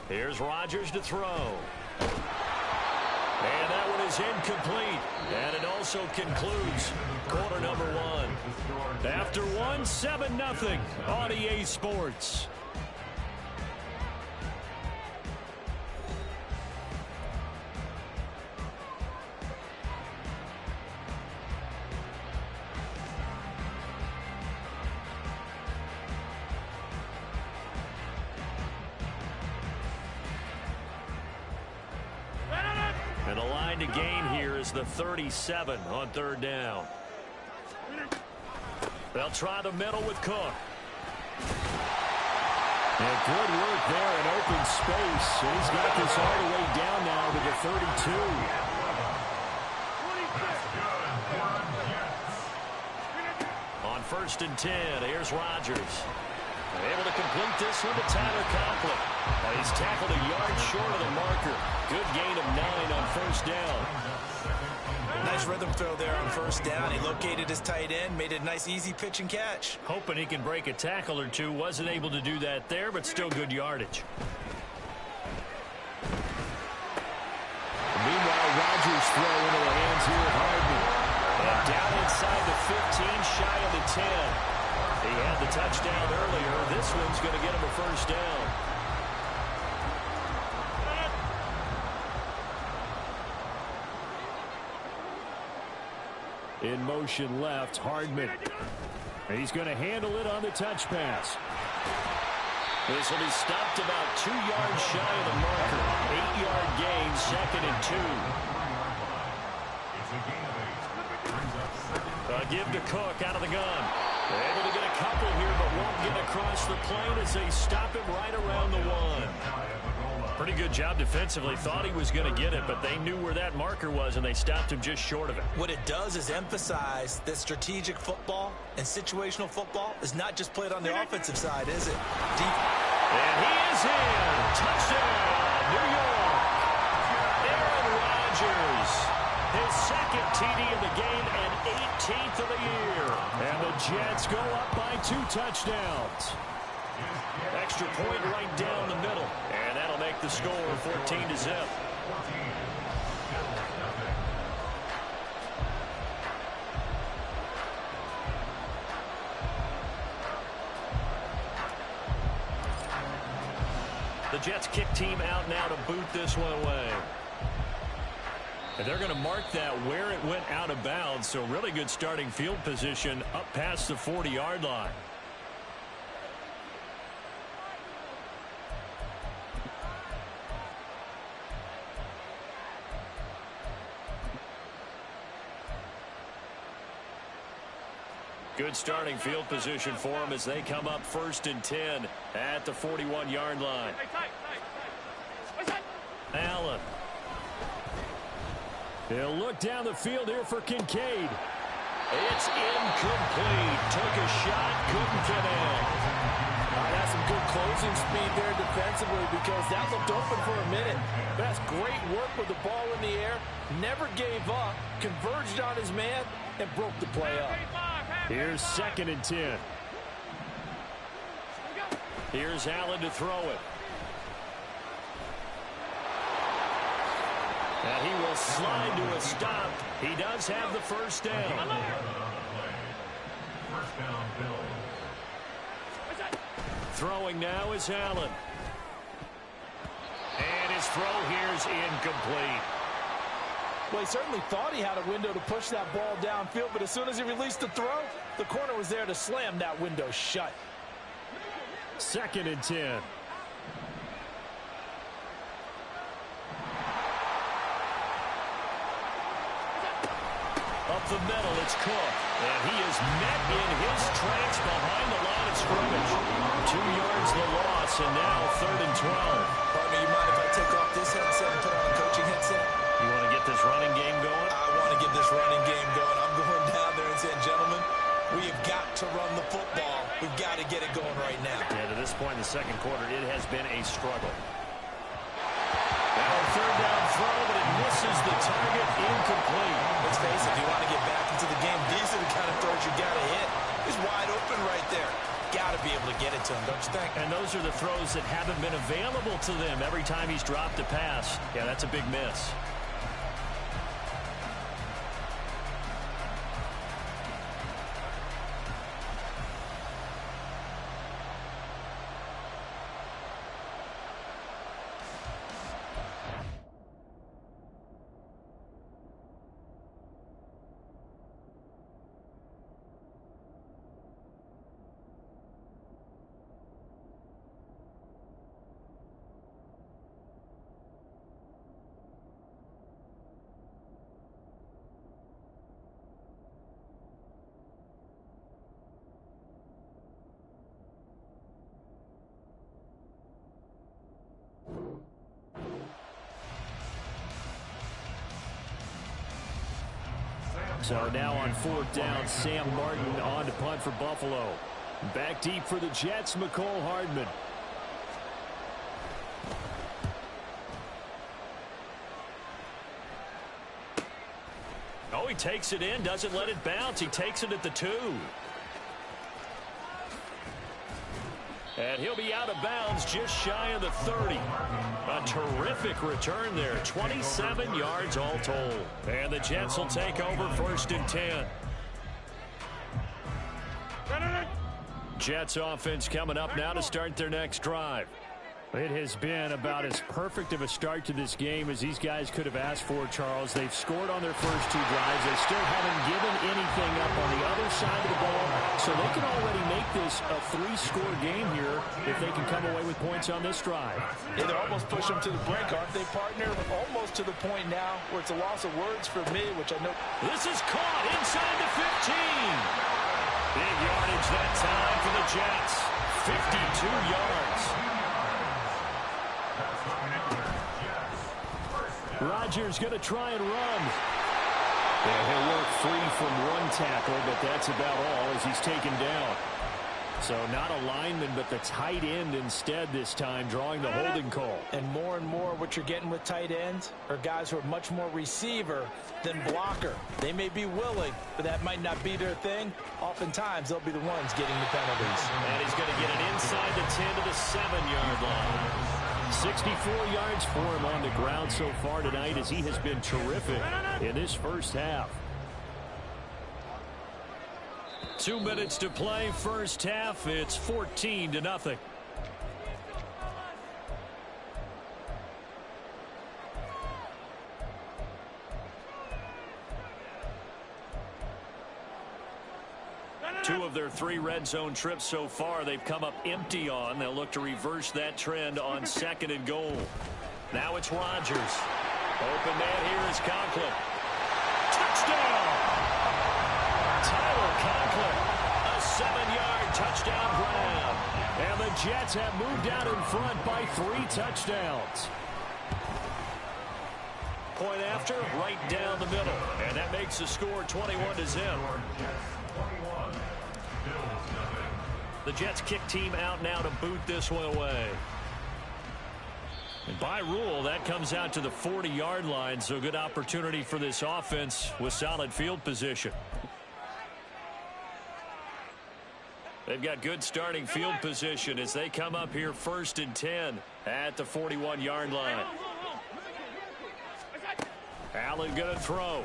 Here's Rodgers to throw. And that one is incomplete. And it also concludes quarter number one. After one, 7-0 on EA Sports. And the line to gain here is the 37 on third down. They'll try the middle with Cook. And good work there in open space. And he's got this all the way down now to the 32. On 1st and 10, here's Rodgers. Able to complete this one to Tyler Conklin. He's tackled a yard short of the marker. Good gain of 9 on 1st down. Nice rhythm throw there on 1st down. He located his tight end, made it a nice, easy pitch and catch. Hoping he can break a tackle or two. Wasn't able to do that there, but still good yardage. Meanwhile, Rodgers throw into the hands here of Hardman. And down inside the 15, shy of the 10. He had the touchdown earlier. This one's going to get him a 1st down. In motion left, Hardman. He's going to handle it on the touch pass. This will be stopped about 2 yards shy of the marker. 8-yard gain, 2nd and 2. Give to Cook out of the gun. They're able to get a couple here, but won't get across the plane as they stop him right around the 1. Pretty good job defensively. Thought he was going to get it, but they knew where that marker was, and they stopped him just short of it. What it does is emphasize that strategic football and situational football is not just played on the offensive side, is it? Deep. And he is in. Touchdown, New York. Aaron Rodgers. His 2nd TD of the game and 18th of the year. And the Jets go up by 2 touchdowns. Extra point right down the middle. And that'll make the score 14-0. The Jets kick team out now to boot this one away. And they're going to mark that where it went out of bounds. So really good starting field position up past the 40-yard line. Good starting field position for them as they come up 1st and 10 at the 41-yard line. Allen. They'll look down the field here for Kincaid. It's incomplete. Took a shot, couldn't connect. That's some good closing speed there defensively because that looked open for a minute. That's great work with the ball in the air. Never gave up, converged on his man, and broke the play up. Here's 2nd and 10. Here's Allen to throw it. And he will slide to a stop. He does have the 1st down. Throwing now is Allen. And his throw here is incomplete. Well, he certainly thought he had a window to push that ball downfield, but as soon as he released the throw, the corner was there to slam that window shut. 2nd and 10. Up the middle, it's Cook. And he is met in his tracks behind the line of scrimmage. 2 yards the loss, and now 3rd and 12. Pardon me, you mind if I take off this headset and put on a coaching headset? You want to get this running game going? I want to get this running game going. I'm going down there and saying, gentlemen, we have got to run the football. We've got to get it going right now. Yeah, to this point in the 2nd quarter, it has been a struggle. Now a 3rd down throw, but it misses the target, incomplete. Let's face it, if you want to get back into the game, these are the kind of throws you got to hit. He's wide open right there. got to be able to get it to him, don't you think? And those are the throws that haven't been available to them every time he's dropped a pass. Yeah, that's a big miss. So now on fourth down, Sam Martin on to punt for Buffalo. Back deep for the Jets, McCole Hardman. Oh, he takes it in, doesn't let it bounce. He takes it at the 2. And he'll be out of bounds just shy of the 30. A terrific return there. 27 yards all told. And the Jets will take over first and 10. Jets offense coming up now to start their next drive. It has been about as perfect of a start to this game as these guys could have asked for, Charles. They've scored on their first 2 drives. They still haven't given anything up on the other side of the ball, so they can already make this a 3-score game here if they can come away with points on this drive. Yeah, they're almost pushing them to the brink, aren't they, partner? Almost to the point now where it's a loss of words for me, which I know. This is caught inside the 15. Big yardage that time for the Jets. 52 yards. Rodgers going to try and run. Yeah, he'll work free from one tackle, but that's about all as he's taken down. So not a lineman, but the tight end instead this time, drawing the holding call. And more what you're getting with tight ends are guys who are much more receiver than blocker. They may be willing, but that might not be their thing. Oftentimes, they'll be the ones getting the penalties. And he's going to get it inside the 10 to the 7-yard line. 64 yards for him on the ground so far tonight as he has been terrific in this first half. 2 minutes to play first half. It's 14-0. Two of their 3 red zone trips so far they've come up empty on. They'll look to reverse that trend on 2nd and goal. Now it's Rodgers. Open man here is Conklin. Touchdown! Tyler Conklin. A 7-yard touchdown grab. And the Jets have moved out in front by 3 touchdowns. Point after, right down the middle. And that makes the score 21-0. The Jets kick team out now to boot this one away. And by rule, that comes out to the 40-yard line, so good opportunity for this offense with solid field position. They've got good starting field position as they come up here 1st and 10 at the 41-yard line. Allen going to throw.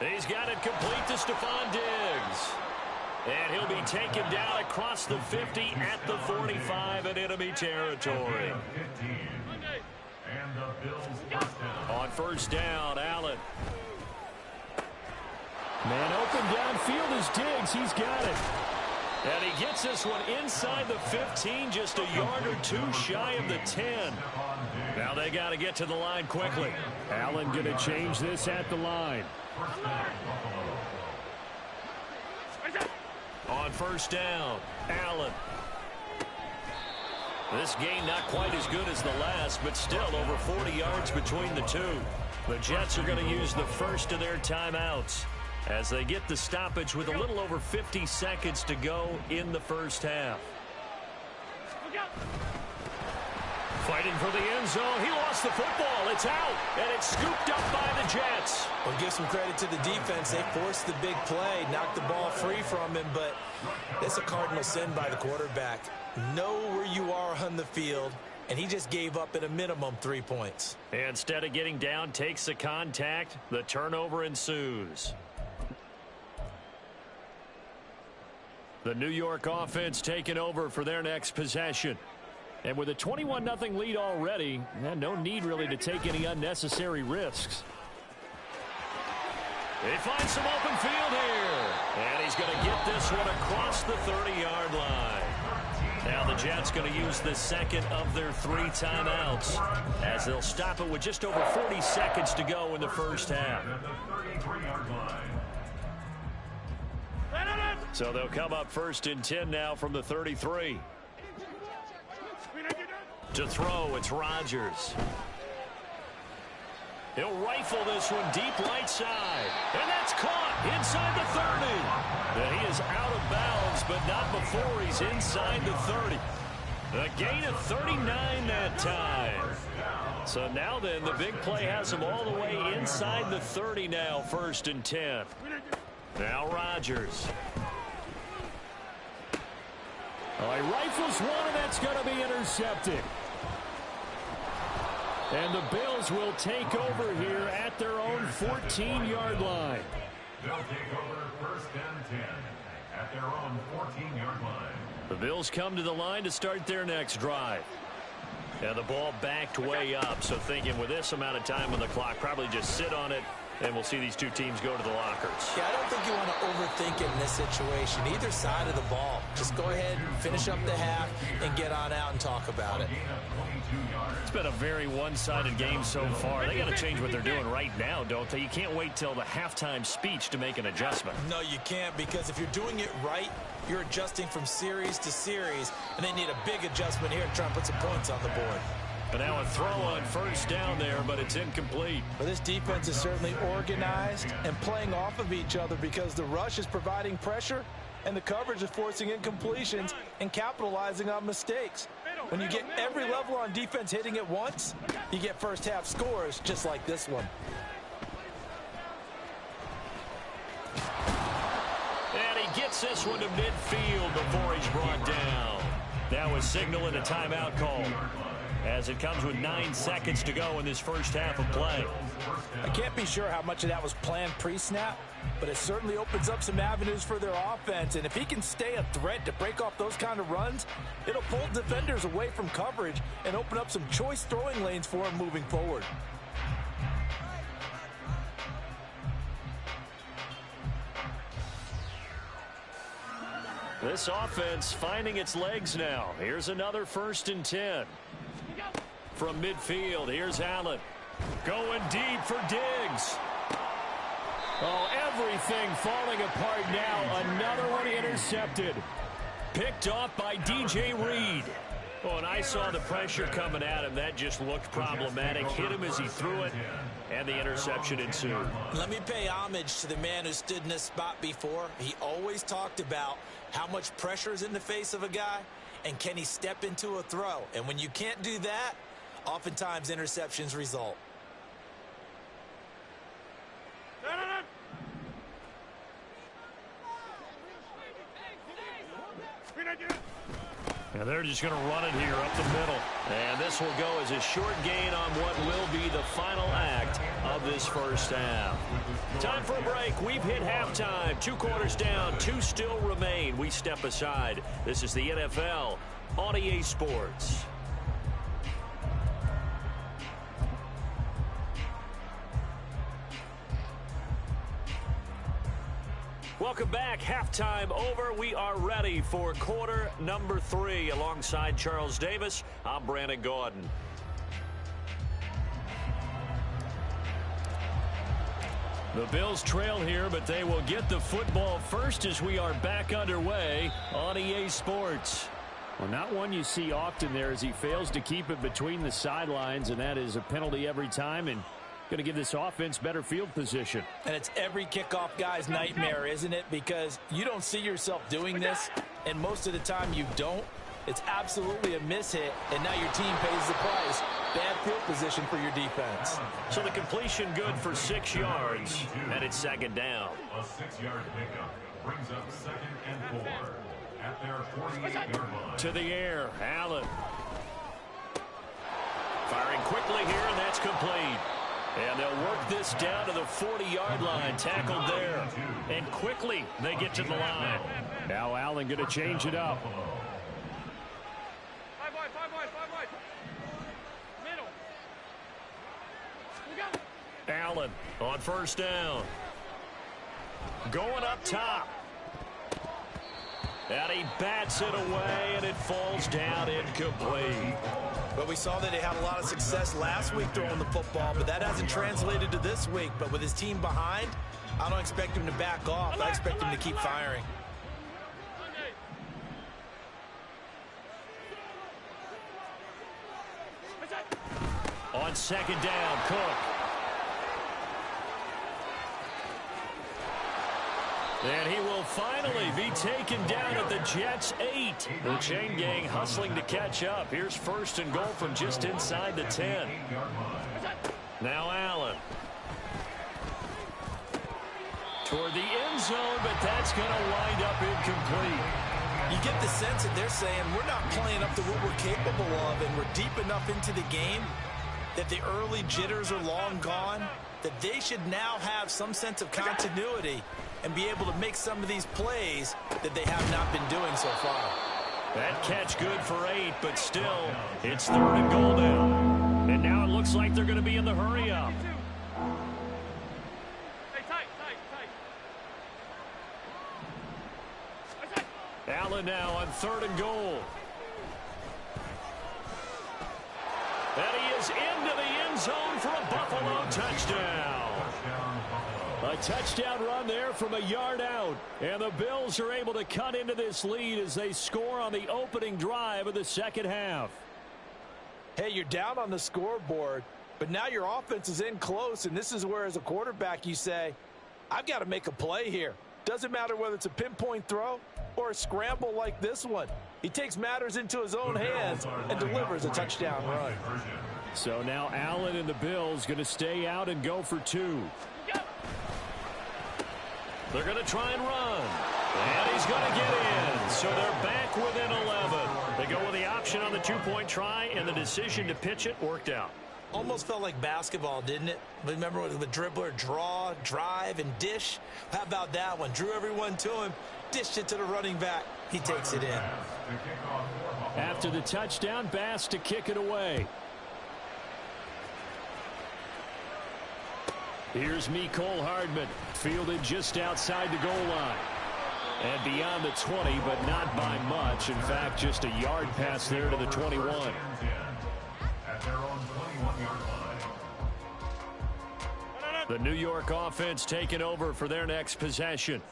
He's got it complete to Stephon Diggs. And he'll be taken down across the 50 at the 45 in enemy territory. On first down, Allen. Man open downfield is Diggs. He's got it. And he gets this one inside the 15, just a yard or 2 shy of the 10. Now they got to get to the line quickly. Allen going to change this at the line. On first down, Allen. This game not quite as good as the last, but still over 40 yards between the two. The Jets are going to use the first of their timeouts as they get the stoppage with a little over 50 seconds to go in the first half. Fighting for the end zone. He lost the football. It's out, and it's scooped up by the Jets. Well, give some credit to the defense. They forced the big play, knocked the ball free from him, but it's a cardinal sin by the quarterback. Know where you are on the field, and he just gave up at a minimum 3 points. Instead of getting down, takes the contact. The turnover ensues. The New York offense taking over for their next possession. And with a 21-0 lead already, no need really to take any unnecessary risks. They find some open field here. And he's going to get this one across the 30-yard line. Now the Jets going to use the second of their 3 timeouts as they'll stop it with just over 40 seconds to go in the first half. So they'll come up 1st and 10 now from the 33. To throw, it's Rodgers. He'll rifle this one deep right side. And that's caught inside the 30. And he is out of bounds, but not before he's inside the 30. A gain of 39 that time. So now then, the big play has him all the way inside the 30 now, 1st and 10. Now Rodgers. Oh, he rifles one, and that's going to be intercepted. And the Bills will take over here at their own 14-yard line. They'll take over 1st and 10 at their own 14-yard line. The Bills come to the line to start their next drive. And the ball backed way up, so thinking with this amount of time on the clock, probably just sit on it, and we'll see these two teams go to the lockers. Yeah, I don't think you want to overthink it in this situation. Either side of the ball. Just go ahead and finish up the half and get on out and talk about it. It's been a very one-sided game so far. They got to change what they're doing right now, don't they? You can't wait till the halftime speech to make an adjustment. No, you can't, because if you're doing it right, you're adjusting from series to series, and they need a big adjustment here to try and put some points on the board. And now a throw on 1st down there, but it's incomplete. Well, this defense is certainly organized and playing off of each other because the rush is providing pressure and the coverage is forcing incompletions and capitalizing on mistakes. When you get every level on defense hitting at once, you get first half scores just like this one. And he gets this one to midfield before he's brought down. That was signaling a timeout call, as it comes with 9 seconds to go in this first half of play. I can't be sure how much of that was planned pre-snap, but it certainly opens up some avenues for their offense. And if he can stay a threat to break off those kind of runs, it'll pull defenders away from coverage and open up some choice throwing lanes for him moving forward. This offense finding its legs now. Here's another 1st and 10. From midfield, here's Allen. Going deep for Diggs. Oh, everything falling apart now. Another one intercepted. Picked off by DJ Reed. Oh, and I saw the pressure coming at him. That just looked problematic. Hit him as he threw it, and the interception ensued. Let me pay homage to the man who stood in this spot before. He always talked about how much pressure is in the face of a guy, and can he step into a throw. And when you can't do that, oftentimes interceptions result. And they're just going to run it here up the middle. And this will go as a short gain on what will be the final act of this first half. Time for a break. We've hit halftime. 2 quarters down. 2 still remain. We step aside. This is the NFL on EA Sports. Welcome back. Halftime over. We are ready for quarter number 3. Alongside Charles Davis, I'm Brandon Gordon. The Bills trail here, but they will get the football first as we are back underway on EA Sports. Well, not one you see often there as he fails to keep it between the sidelines, and that is a penalty every time, and going to give this offense better field position. And it's every kickoff guy's nightmare, isn't it? Because you don't see yourself doing this, and most of the time you don't. It's absolutely a mishit, and now your team pays the price. Bad field position for your defense. So the completion good for 6 yards, and it's second down. A 6-yard pickup brings up 2nd and 4 at their 48-yard line. To the air, Allen. Firing quickly here, and that's complete. And they'll work this down to the 40-yard line, tackled there. And quickly they get to the line. Now Allen going to change it up. Allen on first down. Going up top. And he bats it away, and it falls down incomplete. But we saw that he had a lot of success last week throwing the football, but that hasn't translated to this week. But with his team behind, I don't expect him to back off. I expect him to keep firing. On second down, Cook. And he will finally be taken down at the Jets' 8. The chain gang hustling to catch up. Here's first and goal from just inside the 10. Now Allen. Toward the end zone, but that's going to wind up incomplete. You get the sense that they're saying we're not playing up to what we're capable of, and we're deep enough into the game that the early jitters are long gone, that they should now have some sense of continuity and be able to make some of these plays that they have not been doing so far. That catch good for 8, but still, it's third and goal now. And now it looks like they're going to be in the hurry-up. Allen now on third and goal. And he is into the end zone for a Buffalo touchdown. A touchdown run there from a yard out. And the Bills are able to cut into this lead as they score on the opening drive of the second half. Hey, you're down on the scoreboard, but now your offense is in close, and this is where, as a quarterback, you say, I've got to make a play here. Doesn't matter whether it's a pinpoint throw or a scramble like this one. He takes matters into his own hands and delivers a touchdown run. So now Allen and the Bills going to stay out and go for 2. They're going to try and run. And he's going to get in. So they're back within 11. They go with the option on the 2-point try, and the decision to pitch it worked out. Almost felt like basketball, didn't it? Remember with the dribbler, draw, drive, and dish? How about that one? Drew everyone to him, dished it to the running back. He takes it in. After the touchdown, Bass to kick it away. Here's Mecole Hardman, fielded just outside the goal line. And beyond the 20, but not by much. In fact, just a yard pass there to the 21. At their own 21-yard line. The New York offense taking over for their next possession.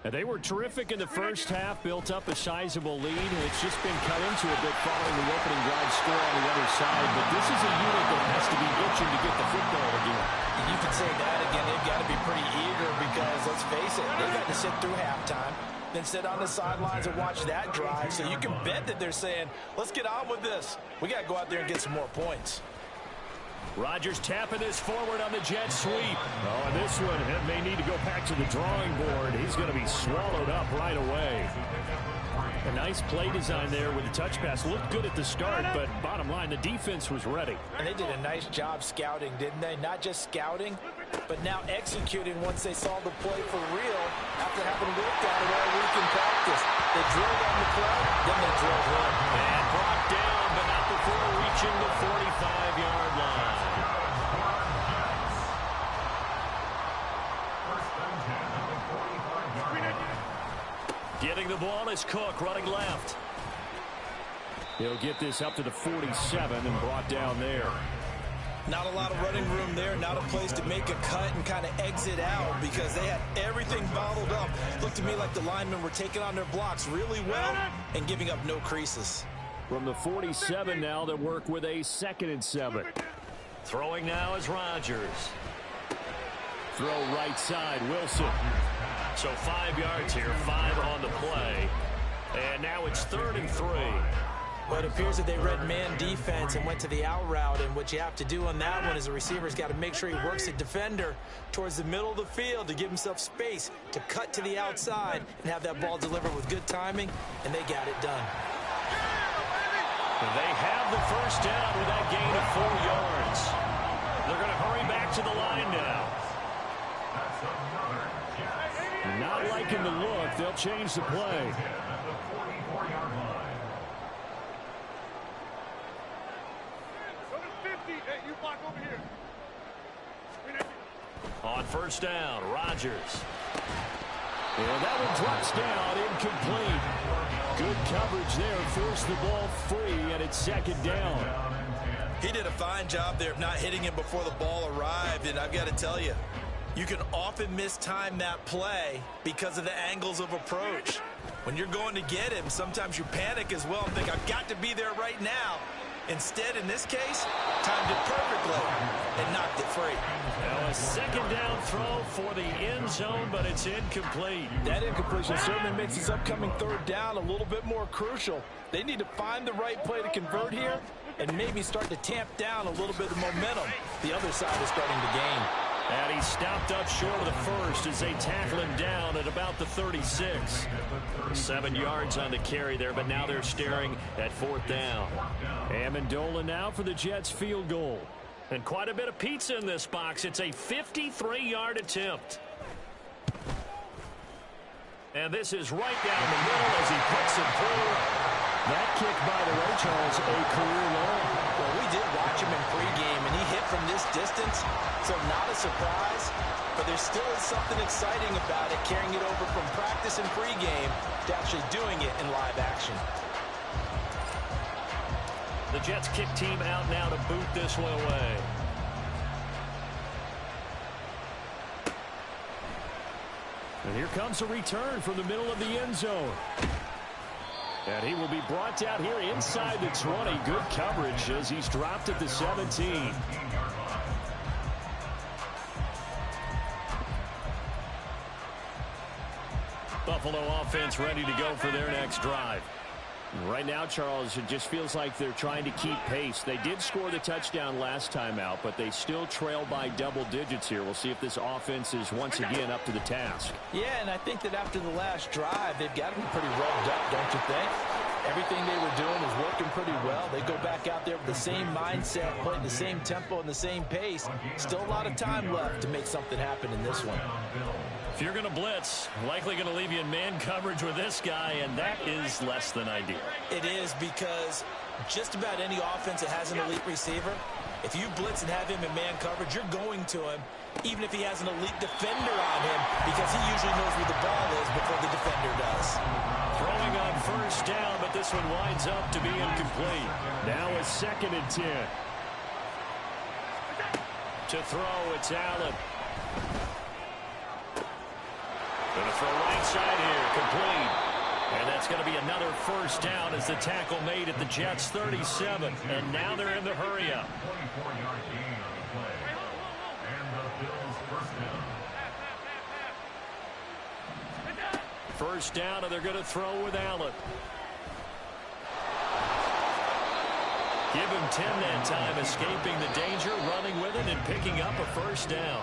And they were terrific in the first half, built up a sizable lead, and it's just been cut into a bit following the opening drive score on the other side. But this is a unit that has to be itching to get the football again. You could say that again. They've got to be pretty eager because, let's face it, they've got to sit through halftime, then sit on the sidelines and watch that drive. So you can bet that they're saying, let's get on with this. We got to go out there and get some more points. Rodgers tapping this forward on the jet sweep. Oh, and this one may need to go back to the drawing board. He's going to be swallowed up right away. A nice play design there with the touch pass. Looked good at the start, but bottom line, the defense was ready. And they did a nice job scouting, didn't they? Not just scouting, but now executing once they saw the play for real after having worked on it all week in practice. They drilled on the play, then they drilled in. And brought down, but not before reaching the 45-yard line. Getting the ball is Cook running left. He'll get this up to the 47 and brought down there. Not a lot of running room there, not a place to make a cut and kind of exit out because they had everything bottled up. Looked to me like the linemen were taking on their blocks really well and giving up no creases. From the 47 now, they work with a 2nd and 7. Throwing now is Rodgers. Throw right side, Wilson. So 5 yards here, 5 on the play. And now it's 3rd and 3. Well, it appears that they read man defense and went to the out route, and what you have to do on that one is the receiver's got to make sure he works the defender towards the middle of the field to give himself space to cut to the outside and have that ball delivered with good timing, and they got it done. They have the first down with that gain of 4 yards. They're going to hurry back to the line now. Not liking the look. They'll change the play. On first down, Rodgers. And that one drops down, incomplete. Good coverage there, forced the ball free, and it's second down. He did a fine job there of not hitting him before the ball arrived, and I've got to tell you, you can often mistime that play because of the angles of approach. When you're going to get him, sometimes you panic as well and think, I've got to be there right now. Instead, in this case, timed it perfectly and knocked it free. Now a second down throw for the end zone, but it's incomplete. That incompletion certainly makes this upcoming third down a little bit more crucial. They need to find the right play to convert here and maybe start to tamp down a little bit of momentum the other side is starting to gain. And he stopped up short of the first as they tackle him down at about the 36. 7 yards on the carry there, but now they're staring at fourth down. Amendola now for the Jets field goal. And quite a bit of pizza in this box. It's a 53-yard attempt. And this is right down the middle as he puts it through. That kick, by the way, Charles, a career low. Well, we did watch him in pregame, and he hit from this distance, so not a surprise. But there still is something exciting about it, carrying it over from practice and pregame to actually doing it in live action. The Jets kick team out now to boot this one away. And here comes a return from the middle of the end zone. And he will be brought down here inside the 20. Good coverage as he's dropped at the 17. Buffalo offense ready to go for their next drive. Right now, Charles, it just feels like they're trying to keep pace. They did score the touchdown last time out, but they still trail by double digits here. We'll see if this offense is once again up to the task. Yeah, and I think that after the last drive, they've got to be pretty revved up, don't you think? Everything they were doing was working pretty well. They go back out there with the same mindset, playing the same tempo and the same pace. Still a lot of time left to make something happen in this one. If you're going to blitz, likely going to leave you in man coverage with this guy, and that is less than ideal. It is, because just about any offense that has an elite receiver, if you blitz and have him in man coverage, you're going to him, even if he has an elite defender on him, because he usually knows where the ball is before the defender does. Throwing on first down, but this one winds up to be incomplete. Now a 2nd and 10. To throw, it's Allen. Going to throw right side here, complete. And that's going to be another first down as the tackle made at the Jets' 37. And now they're in the hurry-up. 24-yard gain on the play. And the Bills first down. First down, and they're going to throw with Allen. Give him 10 that time, escaping the danger, running with it, and picking up a first down.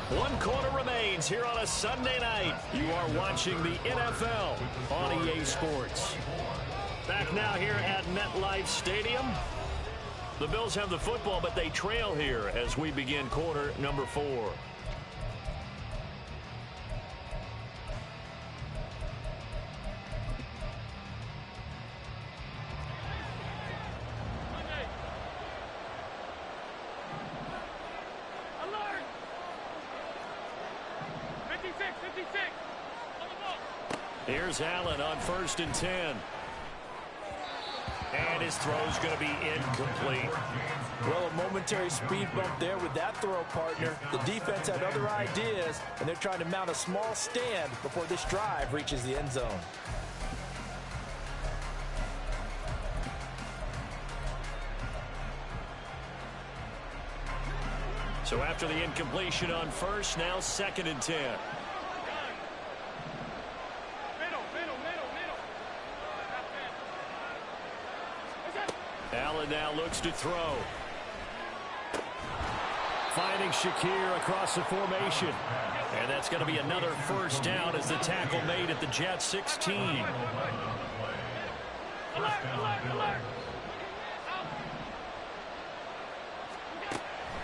1 quarter remains here on a Sunday night. You are watching the NFL on EA Sports. Back now here at MetLife Stadium. The Bills have the football, but they trail here as we begin quarter number 4. Here's Allen on 1st and 10. And his throw's going to be incomplete. Well, a momentary speed bump there with that throw, partner. The defense had other ideas, and they're trying to mount a small stand before this drive reaches the end zone. So after the incompletion on first, now 2nd and 10. Allen now looks to throw. Finding Shakir across the formation. And that's going to be another first down as the tackle made at the Jets 16.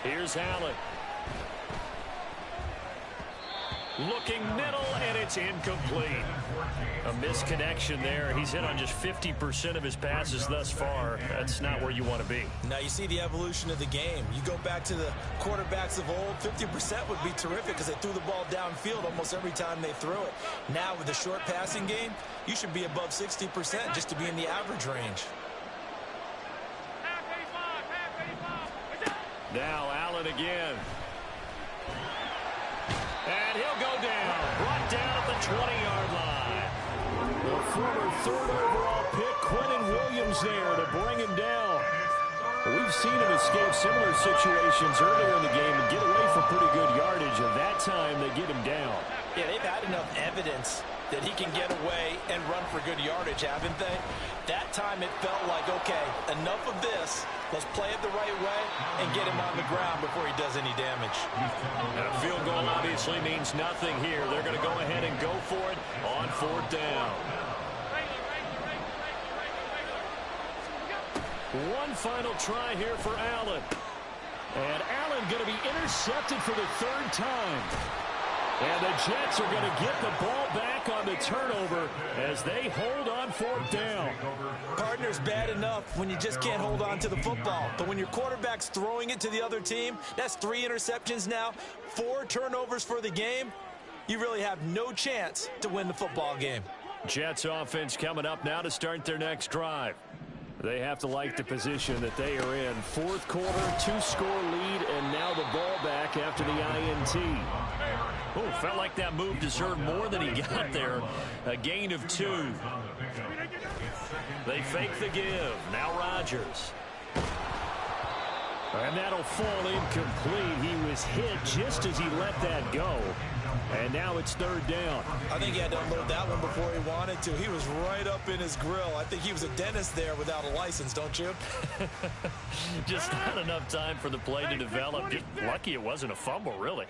Here's Allen. Looking middle, and it's incomplete. A misconnection there. He's hit on just 50% of his passes thus far. That's not where you want to be. Now you see the evolution of the game. You go back to the quarterbacks of old, 50% would be terrific because they threw the ball downfield almost every time they threw it. Now with the short passing game, you should be above 60% just to be in the average range. Now Allen again. And he'll go down. Brought down at the 20-yard line. The former third overall pick, Quentin Williams there to bring him down. We've seen him escape similar situations earlier in the game and get away from pretty good yardage, and that time they get him down. Yeah, they've had enough evidence that he can get away and run for good yardage, haven't they? That time it felt like, okay, enough of this. Let's play it the right way and get him on the ground before he does any damage. A field goal obviously means nothing here. They're going to go ahead and go for it on fourth down. One final try here for Allen. And Allen going to be intercepted for the third time. And the Jets are going to get the ball back on the turnover as they hold on fourth down. Partner's bad enough when you just can't hold on to the football. But when your quarterback's throwing it to the other team, that's 3 interceptions now, 4 turnovers for the game. You really have no chance to win the football game. Jets offense coming up now to start their next drive. They have to like the position that they are in. Fourth quarter, 2-score lead, and now the ball back after the INT. Oh, felt like that move deserved more than he got there. A gain of 2. They fake the give. Now Rodgers. And that'll fall incomplete. He was hit just as he let that go. And now it's third down. I think he had to unload that one before he wanted to. He was right up in his grill. I think he was a dentist there without a license, don't you? Just not enough time for the play to develop. Just lucky it wasn't a fumble, really.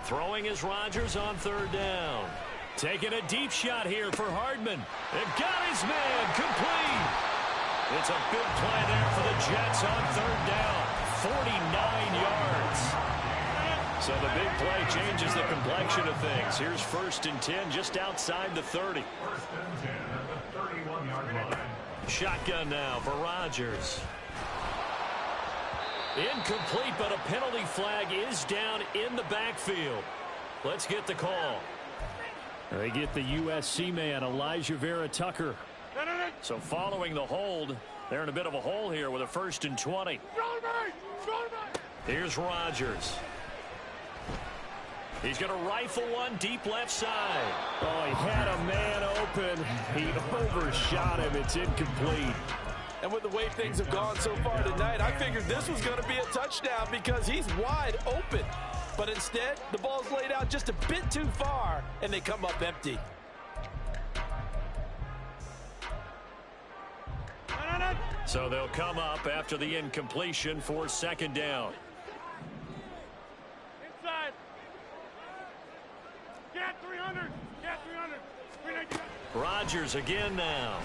Throwing is Rodgers on third down. Taking a deep shot here for Hardman. They've got his man complete. It's a big play there for the Jets on third down. 49 yards. So the big play changes the complexion of things. Here's 1st and 10 just outside the 30. 1st and 10 at the 31-yard line. Shotgun now for Rodgers. Incomplete, but a penalty flag is down in the backfield. Let's get the call. They get the USC man, Elijah Vera Tucker. So following the hold, they're in a bit of a hole here with a 1st and 20. Here's Rodgers. He's going to rifle one deep left side. Oh, he had a man open. He overshot him. It's incomplete. And with the way things have gone so far tonight, I figured this was going to be a touchdown because he's wide open. But instead, the ball's laid out just a bit too far, and they come up empty. So they'll come up after the incompletion for 2nd down. Inside. Get 300. Get 300. Rodgers again now.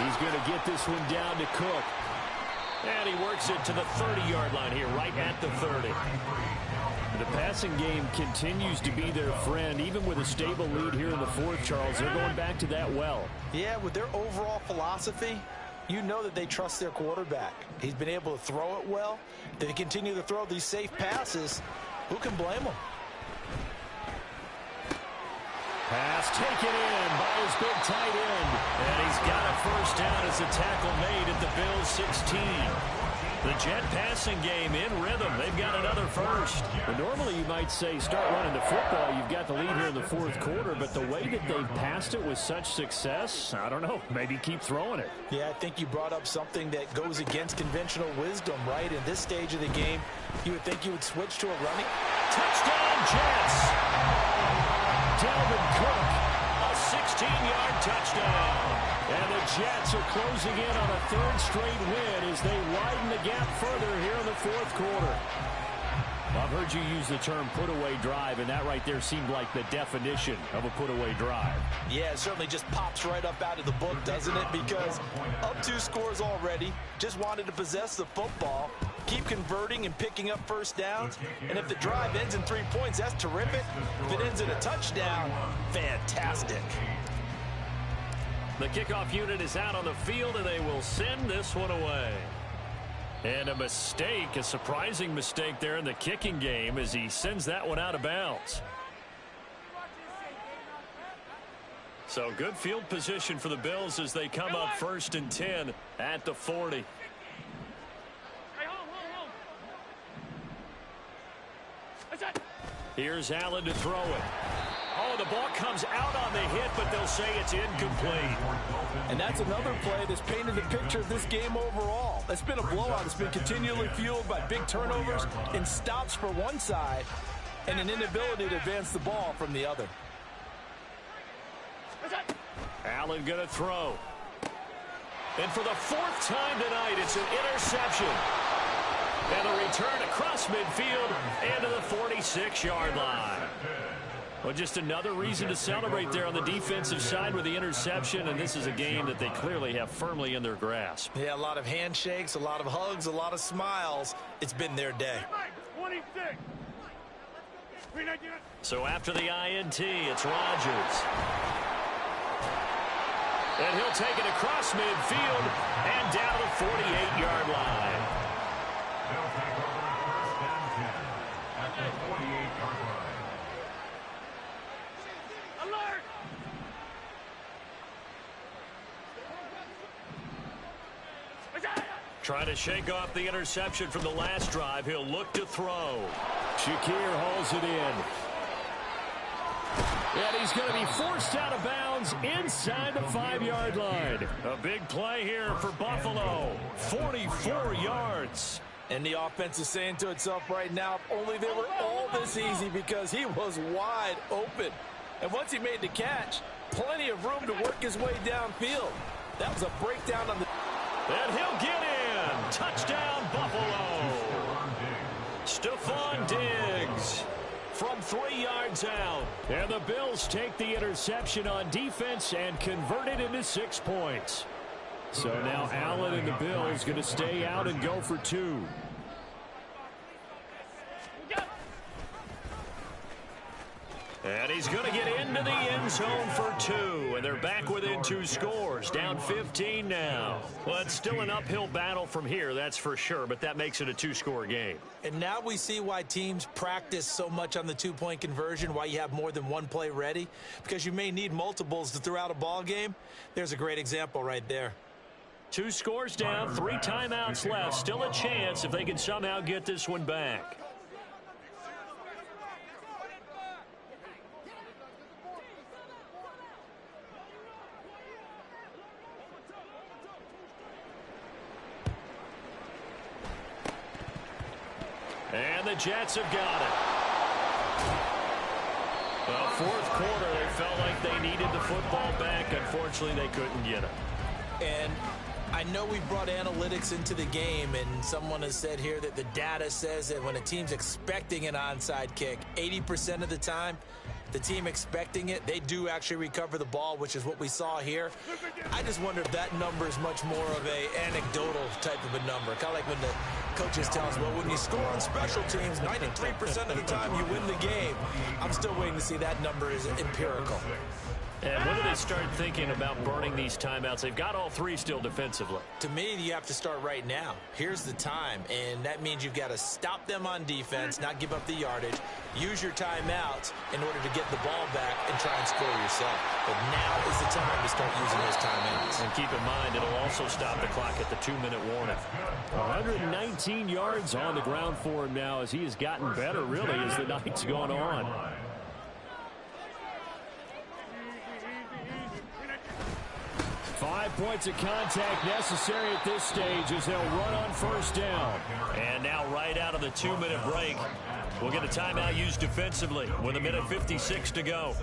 He's going to get this one down to Cook. And he works it to the 30-yard line here, right at the 30. The passing game continues to be their friend. Even with a stable lead here in the 4th, Charles, they're going back to that well. Yeah, with their overall philosophy, you know that they trust their quarterback. He's been able to throw it well. They continue to throw these safe passes. Who can blame them? Pass taken in by his big tight end. And he's got a first down as a tackle made at the Bills 16. The Jet passing game in rhythm. They've got another first. Well, normally you might say start running the football. You've got the lead here in the 4th quarter, but the way that they've passed it with such success, I don't know, maybe keep throwing it. Yeah, I think you brought up something that goes against conventional wisdom, right? In this stage of the game, you would think you would switch to a running. Touchdown, Jets! Dalvin Cook, a 16-yard touchdown. And the Jets are closing in on a third straight win as they widen the gap further here in the fourth quarter. I've heard you use the term put-away drive, and that right there seemed like the definition of a put-away drive. Yeah, it certainly just pops right up out of the book, doesn't it? Because up 2 scores already, just wanted to possess the football, keep converting and picking up first downs. And if the drive ends in 3 points, that's terrific. If it ends in a touchdown, fantastic. The kickoff unit is out on the field, and they will send this one away. And a mistake, a surprising mistake there in the kicking game as he sends that one out of bounds. So good field position for the Bills as they come up 1st and 10 at the 40. Here's Allen to throw it. Oh, the ball comes out on the hit, but they'll say it's incomplete. And that's another play that's painted the picture of this game overall. It's been a blowout. It's been continually fueled by big turnovers and stops for one side and an inability to advance the ball from the other. Allen going to throw. And for the 4th time tonight, it's an interception. And a return across midfield and to the 46-yard line. Well, just another reason to celebrate there on the defensive side with the interception, and this is a game that they clearly have firmly in their grasp. Yeah, a lot of handshakes, a lot of hugs, a lot of smiles. It's been their day. 26. So after the INT, it's Rodgers. And he'll take it across midfield and down to the 48-yard line. They'll take over 1st and 10 at the 48-yard line. Alert! Trying to shake off the interception from the last drive. He'll look to throw. Shakir hauls it in. And he's going to be forced out of bounds inside the 5-yard line. A big play here for Buffalo. 44 yards. And the offense is saying to itself right now, if only they were all this easy, because he was wide open. And once he made the catch, plenty of room to work his way downfield. That was a breakdown on the... And he'll get in. Touchdown, Buffalo. Stephon Diggs from 3 yards out. And the Bills take the interception on defense and convert it into 6 points. So now Allen and the Bills going to stay out and go for 2. And he's going to get into the end zone for 2. And they're back within 2 scores. Down 15 now. Well, it's still an uphill battle from here, that's for sure. But that makes it a 2-score game. And now we see why teams practice so much on the 2-point conversion, why you have more than one play ready. Because you may need multiples to throw out a ball game. There's a great example right there. 2 scores down, 3 timeouts left. Still a chance if they can somehow get this one back. And the Jets have got it. Well, 4th quarter, they felt like they needed the football back. Unfortunately, they couldn't get it. And I know we brought analytics into the game, and someone has said here that the data says that when a team's expecting an onside kick, 80% of the time, the team expecting it, they do actually recover the ball, which is what we saw here. I just wonder if that number is much more of a anecdotal type of a number. Kind of like when the coaches tell us, well, when you score on special teams, 93% of the time you win the game. I'm still waiting to see that number is empirical. And when do they start thinking about burning these timeouts? They've got all 3 still defensively. To me, you have to start right now. Here's the time, and that means you've got to stop them on defense, not give up the yardage, use your timeouts in order to get the ball back and try and score yourself. But now is the time to start using those timeouts. And keep in mind, it'll also stop the clock at the 2-minute warning. 119 yards on the ground for him now as he has gotten better, really, as the night's gone on. 5 points of contact necessary at this stage as they'll run on 1st down. And now right out of the 2-minute break, We'll get a timeout used defensively with 1:56 to go.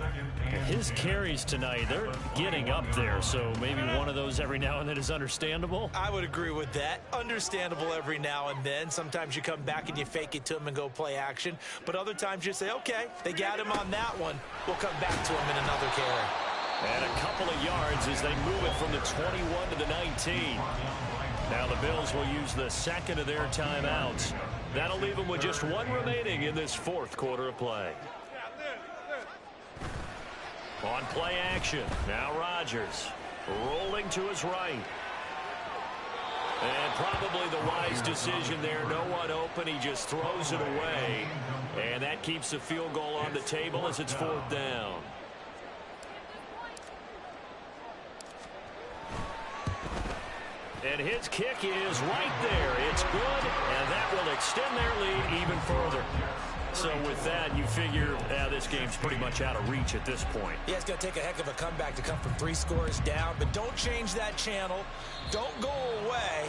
His carries tonight, they're getting up there, so maybe one of those every now and then is understandable. I would agree with that. Understandable every now and then. Sometimes you come back and you fake it to him and go play action. But other times you say, okay, they got him on that one. We'll come back to him in another carry. And a couple of yards as they move it from the 21 to the 19. Now the Bills will use the second of their timeouts. That'll leave them with just one remaining in this fourth quarter of play. On play action, now Rodgers rolling to his right. And probably the wise decision there. No one open. He just throws it away. And that keeps the field goal on the table as it's fourth down. And his kick is right there. It's good, and that will extend their lead even further. So with that, you figure this game's pretty much out of reach at this point. Yeah, it's going to take a heck of a comeback to come from 3 scores down, but don't change that channel. Don't go away.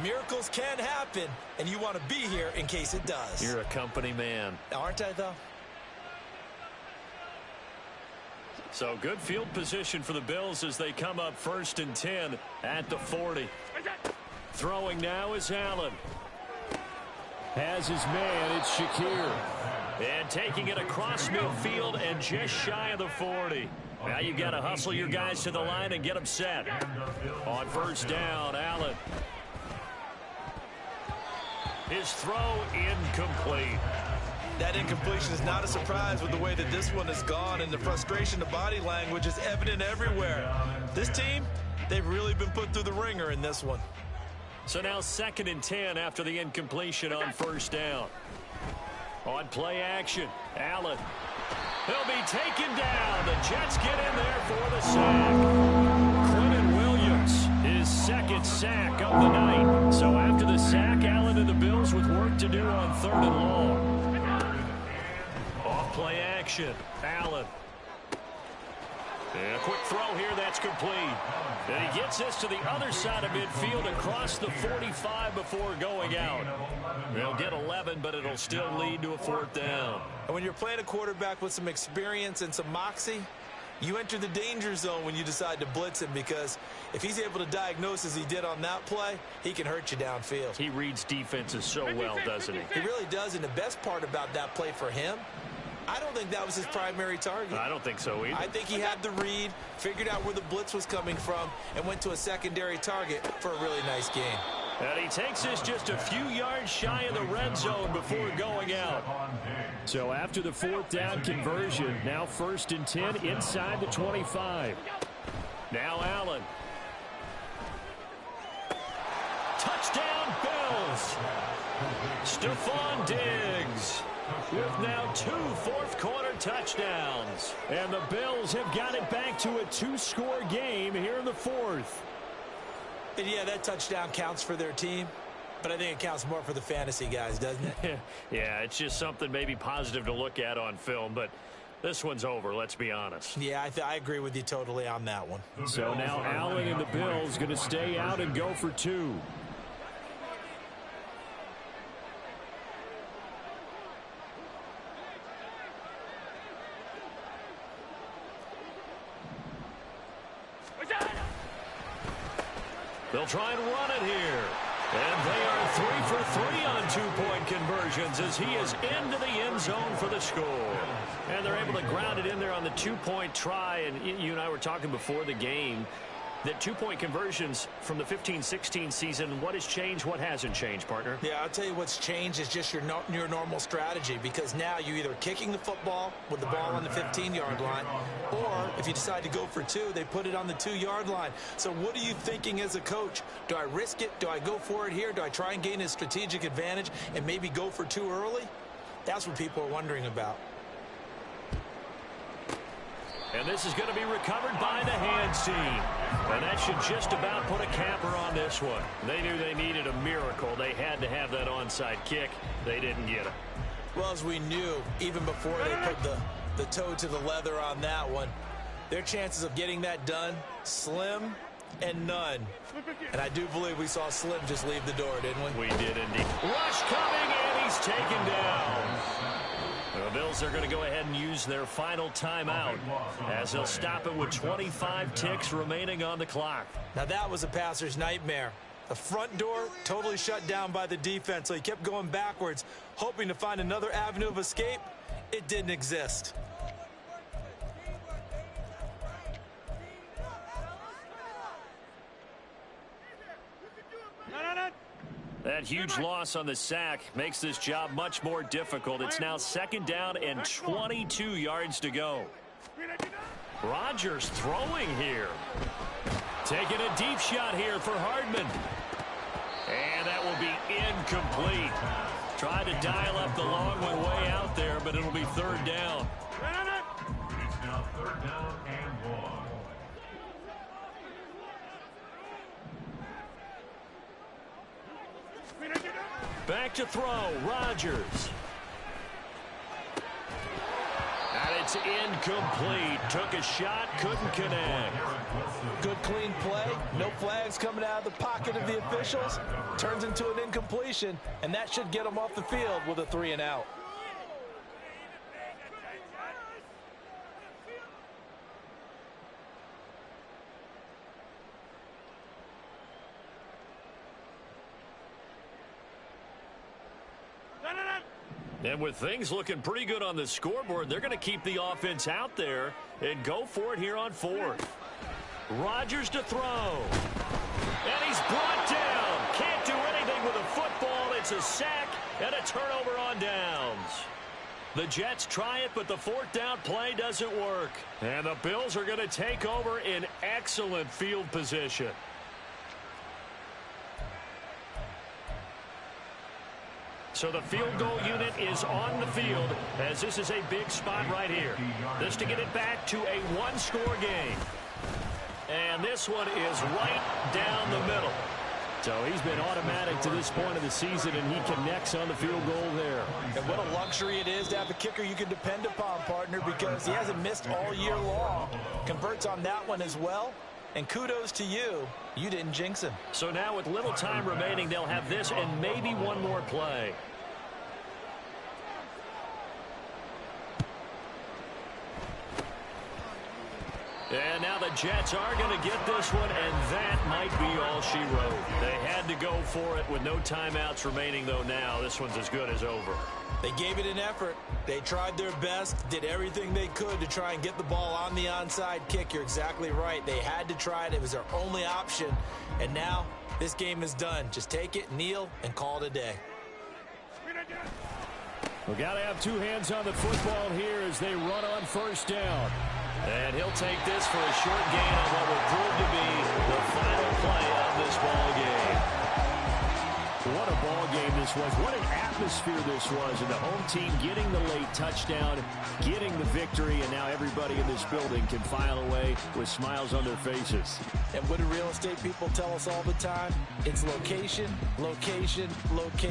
Miracles can happen, and you want to be here in case it does. You're a company man. Aren't I, though? So good field position for the Bills as they come up 1st and 10 at the 40. Throwing now is Allen. Has his man, it's Shakir. And taking it across midfield and just shy of the 40. Now you've got to hustle your guys to the line and get them set. On 1st down, Allen. His throw incomplete. That incompletion is not a surprise with the way that this one has gone, and the frustration, the body language is evident everywhere. This team, they've really been put through the ringer in this one. So now 2nd and 10 after the incompletion on 1st down. On play action, Allen. He'll be taken down. The Jets get in there for the sack. Quentin Williams, his 2nd sack of the night. So after the sack, Allen and the Bills with work to do on 3rd and long. Off play action, Allen. And a quick throw here, that's complete. And he gets this to the other side of midfield across the 45 before going out. They'll get 11, but it'll still lead to a 4th down. And when you're playing a quarterback with some experience and some moxie, you enter the danger zone when you decide to blitz him, because if he's able to diagnose as he did on that play, he can hurt you downfield. He reads defenses so well, doesn't he? He really does, and the best part about that play for him, I don't think that was his primary target. I don't think so either. I think he had the read, figured out where the blitz was coming from, and went to a secondary target for a really nice game. And he takes this just a few yards shy of the red zone before going out. So after the 4th down conversion, now 1st and 10 inside the 25. Now Allen. Touchdown Bills. Stephon Diggs with now 2 fourth-quarter touchdowns. And the Bills have got it back to a 2-score game here in the 4th. And yeah, that touchdown counts for their team, but I think it counts more for the fantasy guys, doesn't it? Yeah, it's just something maybe positive to look at on film, but this one's over, let's be honest. Yeah, I agree with you totally on that one. So now Allen and the Bills going to stay out and go for 2. They'll try and run it here. And they are 3 for 3 on 2-point conversions as he is into the end zone for the score. And they're able to ground it in there on the 2-point try. And you and I were talking before the game that 2-point conversions from the 15-16 season, what has changed, what hasn't changed, partner? Yeah, I'll tell you what's changed is just your normal strategy, because now you're either kicking the football with the ball on the 15-yard line, or if you decide to go for 2, they put it on the 2-yard line. So what are you thinking as a coach? Do I risk it? Do I go for it here? Do I try and gain a strategic advantage and maybe go for 2 early? That's what people are wondering about. And this is going to be recovered by the hands team. And that should just about put a capper on this one. They knew they needed a miracle. They had to have that onside kick. They didn't get it. Well, as we knew, even before they put the toe to the leather on that one, their chances of getting that done, slim and none. And I do believe we saw Slim just leave the door, didn't we? We did indeed. Rush coming, and he's taken down. The Bills are going to go ahead and use their final timeout as they'll stop it with 25 ticks remaining on the clock. Now that was a passer's nightmare. The front door totally shut down by the defense, so he kept going backwards, hoping to find another avenue of escape. It didn't exist. That huge loss on the sack makes this job much more difficult. It's now 2nd down and 22 yards to go. Rodgers throwing here. Taking a deep shot here for Hardman. And that will be incomplete. Tried to dial up the long one way out there, but it'll be 3rd down. It's now 3rd down and 1. Back to throw, Rodgers. And it's incomplete. Took a shot, couldn't connect. Good clean play. No flags coming out of the pocket of the officials. Turns into an incompletion, and that should get them off the field with a 3 and out. And with things looking pretty good on the scoreboard, they're going to keep the offense out there and go for it here on 4th. Rodgers to throw. And he's brought down. Can't do anything with a football. It's a sack and a turnover on downs. The Jets try it, but the 4th down play doesn't work. And the Bills are going to take over in excellent field position. So the field goal unit is on the field as this is a big spot right here. This to get it back to a 1-score game. And this one is right down the middle. So he's been automatic to this point of the season, and he connects on the field goal there. And what a luxury it is to have a kicker you can depend upon, partner, because he hasn't missed all year long. Converts on that one as well. And kudos to you. You didn't jinx him. So now with little time remaining, they'll have this and maybe one more play. And now the Jets are going to get this one, and that might be all she wrote. They had to go for it with no timeouts remaining, though now this one's as good as over. They gave it an effort. They tried their best, did everything they could to try and get the ball on the onside kick. You're exactly right. They had to try it. It was their only option. And now this game is done. Just take it, kneel, and call it a day. We've got to have 2 hands on the football here as they run on 1st down. And he'll take this for a short gain on what will prove to be the final play of this ball game. What a ball game this was. What an atmosphere this was. And the home team getting the late touchdown, getting the victory, and now everybody in this building can file away with smiles on their faces. And what do real estate people tell us all the time? It's location, location, location.